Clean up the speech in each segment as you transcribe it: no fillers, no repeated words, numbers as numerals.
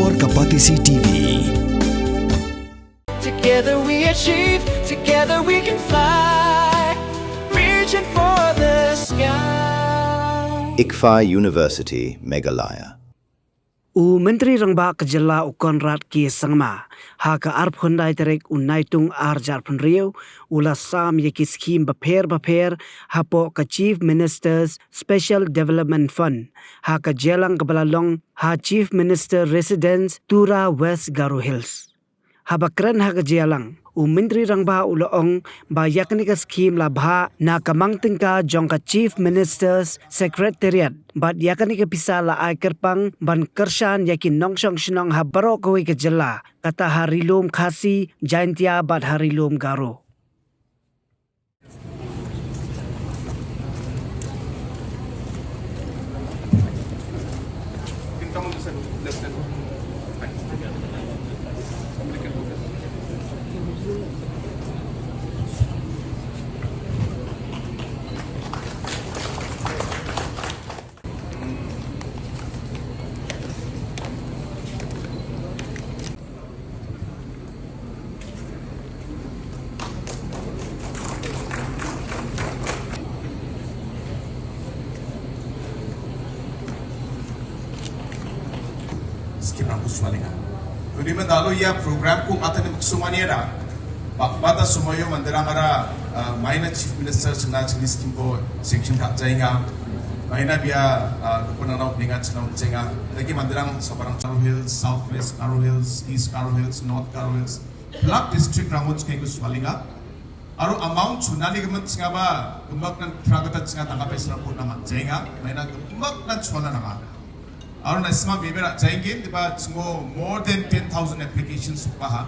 War Kapatisi TV. Together we achieve, together we can fly, reaching for the sky. ICFA University, Meghalaya. Menteri Rangba Kejala Conrad ki Sangma ha ka arp Hyundai terek unaitung arjar penriu ula sam yeki Skhim baper hapo ka Chief Minister's Special Development Fund ha ka jelang kebalalong ha Chief Minister Residence Tura West Garo Hills ha bakran ha ka jelang Menteri Rangba ulaong ba yakni ka Skhim labha na kamang tingka jong ka Chief Minister's Secretariat bat yakni ka pisa la ay kerpang ban kershan yakin nongsong shnong ha baro kowe ka jela kata ha Rilum khasi jaintia bat ha Rilum Garo. Skhim aku sumalinga. Kuni mendalo ya program ku atane sumaniera. Bakbata sumayo mandirangara minor chief minister chana chini Skhim ko section ka jainga. Maina biya kupunana upninga chana jainga. Lagi mandirang sabarang Garo Hills, Southwest Garo Hills, East Garo Hills, North Garo Hills. Plug district ramot kay ku sumalinga. Aro amount chunali gamat singa ba gumak nan pragata singa tangga pesra po nama jainga. Maina gumak nan chuna nama. Aron na isma bibera jaingin diba tsungo more than 10,000 applications paha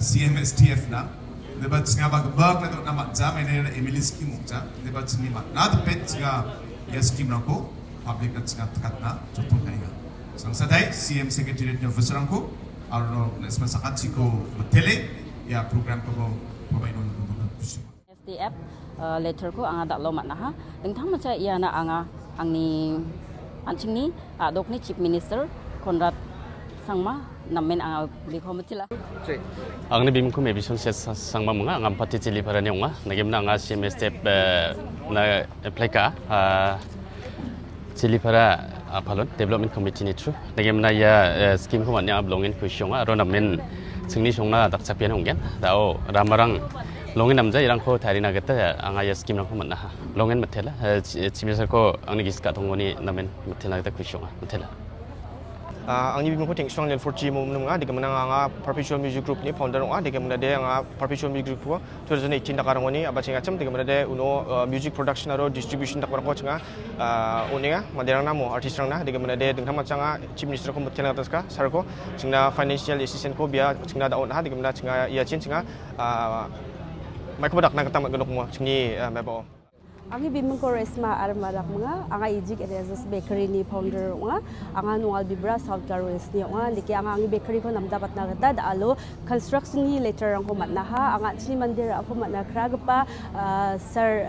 Cmsdf na diba tsunga ba gabag na do na matja may na Emily Skhim mukja diba tsungi ma na the pet tsunga ya Skhim na ko public na tsunga takat na chotong kaiga sang saday CM Secretariat ni Officer ko aron na isma sakat chiko matele ya program ko pabay nun Cmsdf letter ko ang adalo mat na ha dingtang macha iya na anga angni Anjing ni adok ni Chief Minister Conrad Sangma namen ang bikometila. Ang nabim ko mebison sa Sangma mga ang pati chili para niya nga nagim na nga Cmsdf na apply ka chili para palon development committee ni tru nagim na ya scheme ko man niya ablongin ko siya nga aro namen singni songna daksapian honggen dao ramarang Longen namja irang ko tari na gata ang ayas Skhim nang kuman na longen matela chimisar ko ang nigis ka tongoni namen matela gata kusyong matela ang ibig ko ting strong len for chimo nga diga manang nga perpetual music group ni founder nga diga manade nga perpetual music group 2018 nakarangoni abachinga cham diga manade uno music production aro distribution takbar ko nga uninga maderang namo artist rang na diga manade dingtham machanga chief minister ko matela gata ka sar ko chingna financial assistant ko bia chingna daon ha diga manade chinga ya chinga May kumadak na katamat ganok mo, singi mebo. Ang ibig ko resma armadak mga, ang ijig Erezas Bakery ni founder nga, ang nual bibra South Garo Hills ni nga, liki ang bakery ko namdapat na gata, daalo construction ni later ang kumat na ha, ang chini mandira ako mat na kragpa, Sir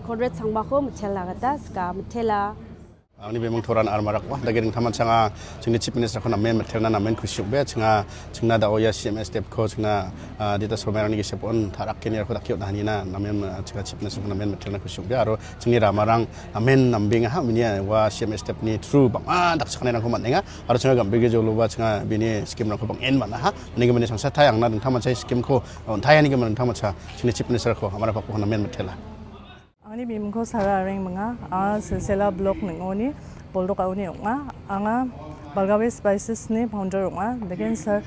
Conrad Sangma ko matela gata, ska matela. Ang ni bemang thoran armarak wah daging thaman changa chingni chief minister ko namen materna namen khusyuk be chingna da oya Cmsdf ko chingna dita somerani gi sepon tharak keni ko dakyo dani na namen chinga chief minister ko namen materna khusyuk be aro chingni ramarang namen nambing ha minia wa Cmsdf ni true bang dak chakne ko matnga aro chinga gambe ge jolo ba chinga bini scheme na ko bang en mana ha ni gemani sangsa thayang na thaman chai scheme ko thayani ge man thaman cha chingni chief minister ko amara pa ko namen matela Ani bim ko sararing mga sela block ningoni poldo kauni nga anga Balgawe Spices ni founder nga degen sir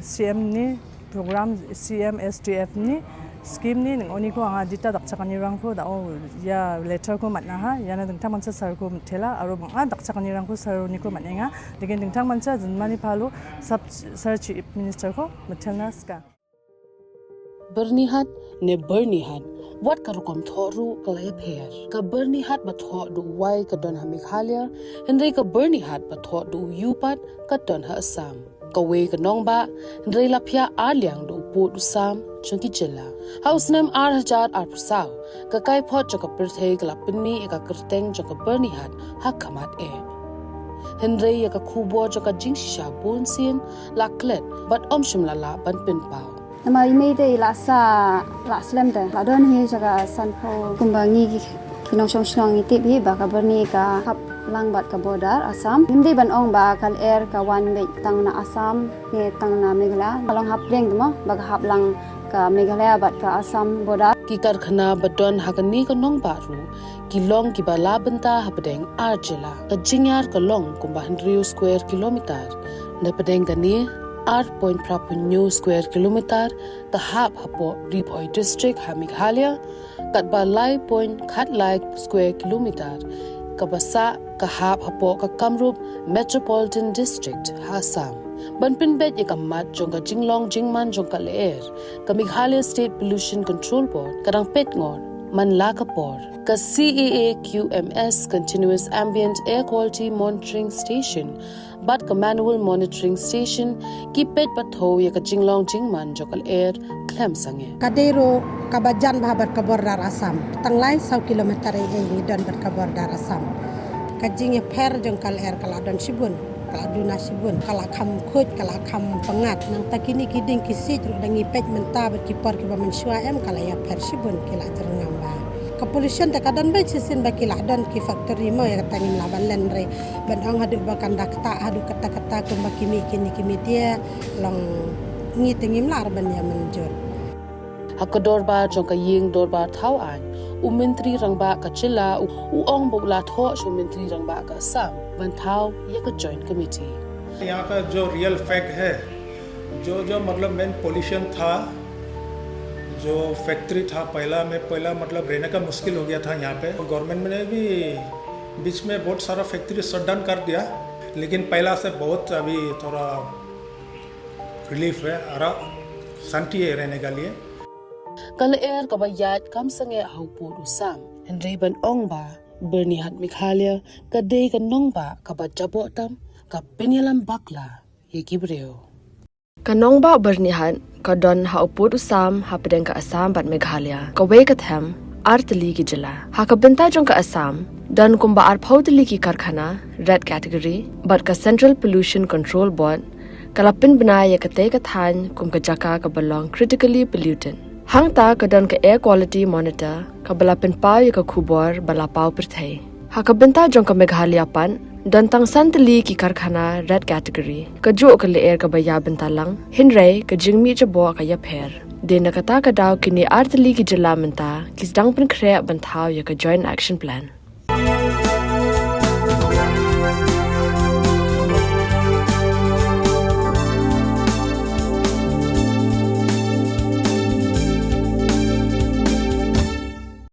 CM ni program Cmsdf ni scheme ni ningoni ko anga dita dakchakani rang ko dao ya letter ko matna ha yana dingtang mancha sir ko mthela aro mga dakchakani rang ko sir ni ko matnga degen dingtang mancha junmani phalu sub sir chief minister ko mthelna ska Bernihat ne bernihat wat karukom thoru kalaya pher ka bernihat ba tho du wai ka don ha Meghalaya hendrei ka bernihat ba tho du yupat ka don ha Assam ka we ka nong ba hendrei la phya aliang du put Assam chungki jela house name ar prasaw ka kai phot ka perthei ka lapinmi ka kerteng ka bernihat ha kamat Henry ya ka kubo jo ka jing shisha bon sin la klet but shim la ban pin pau. Nama ime de la slem de la don hi jaga san po kumbangi kinong shong iti bi ba ka berni ka hap lang bat ka border Assam. Hindi ban ong ba kal air ka one way tang na Assam ni tang na Meghalaya. Kalong hap reng mo ba hap lang ka Meghalaya bat ka Assam border. Ki karkhana badon hagani ka nong baru ki long ki bala benta hapdeng arjela ka jingyar ka long kumba 100 square kilometer na padeng gani 8.2 square kilometer the hab hapo Ripoi district ha Meghalaya kat balai point khat lai square kilometer ka basa ka hab hapo ka Kamrup metropolitan district ha Assam banpin bet ya kamat jong ka jinglong jingman jong ka leer ka Meghalaya state pollution control board kadang pet ngon man la kapor ka CEA QMS continuous ambient air quality monitoring station bat ka manual monitoring station ki pet patho ya ka jinglong jingman jokal air klem sange kadero kabajan bahabat ka bordar Assam tanglai 100 kilometer e don ber ka bordar Assam kajing per jong kal air kala don sibun kala duna sibun kala kham khoj kala kham pangat nang takini kiding kisi tru dangi pet menta ber kipar ki ba mensua em kala ya per sibun kila terngam ba ka pollution ta kadan ba sisin ba kila don ki factory mo ya tangin la balen re ban ong hadu ba kandak ta hadu kata-kata ko makimi kini dia long ngi tengim lar ban ya menjur hakador ba jong ka ying dor ba thau an menteri rangba ka chila ong bogla tho menteri rangba ka Assam ban thau ye ka joint committee यहाँ का जो real fact है जो मतलब main pollution था जो फैक्ट्री था पहला मतलब रहने का मुश्किल हो गया था यहाँ पे गवर्नमेंट ने भी बीच में बहुत सारा फैक्ट्री शट डाउन कर दिया लेकिन पहला से बहुत अभी थोड़ा रिलीफ है शांति है रहने के लिए kal air ka bayat kam sange haupu usam henry ban ong ba berni hat Meghalaya ka de ka nong ba ka ba jabo tam ka penyalam bakla ye gibreo kanong ba berni hat ka don haupu usam hapdeng ka Assam bat Meghalaya ka we ka tham artli ki jala ha ka benta jong ka Assam don kumba ar phaudli ki karkhana red category bat ka Central Pollution Control Board kalapin banaya ka te ka than kum ka jaka ka belong critically pollutant hangta kadon ka air quality monitor ka balapin pau ya ka khubor bala pau perthai ha ka benta jong ka Meghalaya pan don tang santli ki karkhana red category ka jo ka le air ka baya benta lang hinrai ka jingmi cha bo ka ya pher de na kata ka daw kini artli ki jala menta kis dang pin khre ban thau ya ka joint action plan